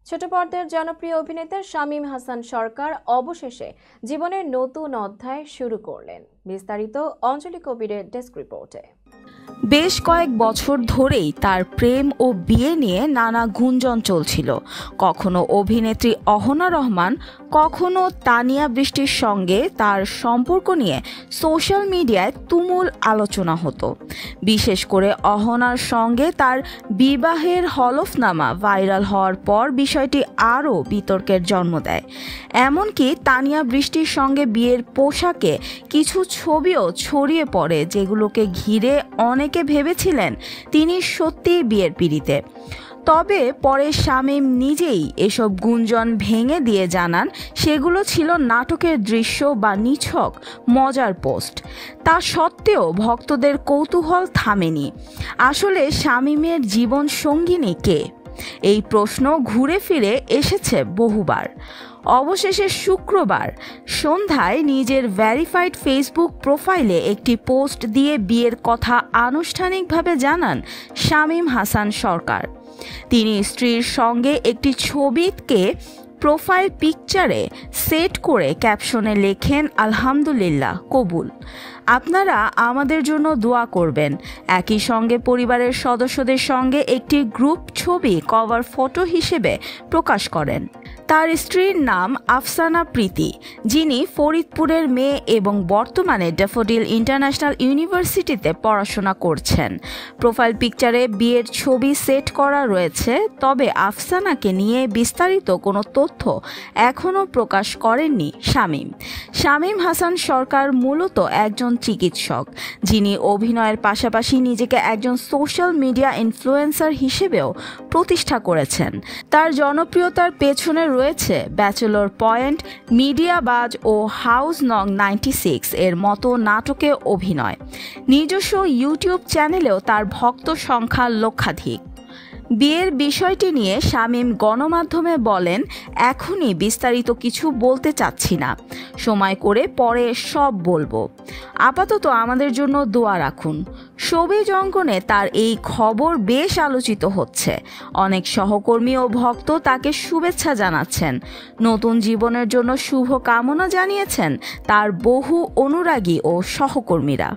ছোট পর্দার জনপ্রিয় অভিনেতা শামীম হাসান সরকার অবশেষে জীবনের নতুন অধ্যায় শুরু করলেন। বিস্তারিত অঞ্জলি কবিরের ডেস্ক রিপোর্টে। বেশ কয়েক বছর ধরেই তার প্রেম ও বিয়ে নিয়ে নানা গুঞ্জন চলছিল। কখনো অভিনেত্রী অহনা রহমান, কখনো তানিয়া বৃষ্টির সঙ্গে তার সম্পর্ক নিয়ে সোশ্যাল মিডিয়ায় তুমুল আলোচনা হতো। বিশেষ করে অহনার সঙ্গে তার বিবাহের হলফনামা ভাইরাল হওয়ার পর বিষয়টি আরও বিতর্কের জন্ম দেয়। এমনকি তানিয়া বৃষ্টির সঙ্গে বিয়ের পোশাকে কিছু ছবিও ছড়িয়ে পড়ে, যেগুলোকে ঘিরে অনেকে ভেবেছিলেন তিনি সত্যিই বিয়ের পিড়িতে। তবে পরে শামীম নিজেই এসব গুঞ্জন ভেঙে দিয়ে জানান সেগুলো ছিল নাটকের দৃশ্য বা নিছক মজার পোস্ট। তা সত্ত্বেও ভক্তদের কৌতূহল থামেনি। আসলে শামীমের জীবন সঙ্গিনী কে? এই প্রশ্ন ঘুরে ফিরে এসেছে বহুবার। অবশেষে শুক্রবার সন্ধ্যায় নিজের ভেরিফাইড ফেসবুক প্রোফাইলে একটি পোস্ট দিয়ে বিয়ের কথা আনুষ্ঠানিকভাবে জানান শামীম হাসান সরকার। তিনি স্ত্রীর সঙ্গে একটি ছবিকে প্রোফাইল পিকচারে সেট করে ক্যাপশনে লেখেন, আলহামদুলিল্লাহ কবুল, আপনারা আমাদের জন্য দোয়া করবেন। একই সঙ্গে পরিবারের সদস্যদের সঙ্গে একটি গ্রুপ ছবি কভার ফটো হিসেবে প্রকাশ করেন। তার স্ত্রীর নাম আফসানা প্রীতি, যিনি ফরিদপুরের মেয়ে এবং বর্তমানে ড্যাফোডিল ইন্টারন্যাশনাল ইউনিভার্সিটিতে পড়াশোনা করছেন। প্রোফাইল পিকচারে বিয়ের ছবি সেট করা রয়েছে, তবে আফসানাকে নিয়ে বিস্তারিত কোনো তথ্য এখনও প্রকাশ করেননি শামীম। শামীম হাসান সরকার মূলত একজন চিকিৎসক, যিনি অভিনয়ের পাশাপাশি নিজেকে একজন সোশ্যাল মিডিয়া ইনফ্লুয়েন্সার হিসেবেও প্রতিষ্ঠা করেছেন। তার জনপ্রিয়তার পেছনে রয়েছে ব্যাচেলর পয়েন্ট, মিডিয়াবাজ ও হাউস নং 96 এর মতো নাটকে অভিনয়। নিজস্ব ইউটিউব চ্যানেলেও তার ভক্ত সংখ্যা লক্ষাধিক। বিয়ের বিষয়টি নিয়ে শামীম গণমাধ্যমে বলেন, এখনই বিস্তারিত কিছু বলতে চাচ্ছি না, সময় করে পরে সব বলবো। আপাতত আমাদের জন্য দোয়া রাখুন। শোবিজ অঙ্গনে তার এই খবর বেশ আলোচিত হচ্ছে। অনেক সহকর্মী ও ভক্ত তাকে শুভেচ্ছা জানাচ্ছেন। নতুন জীবনের জন্য শুভ কামনা জানিয়েছেন তার বহু অনুরাগী ও সহকর্মীরা।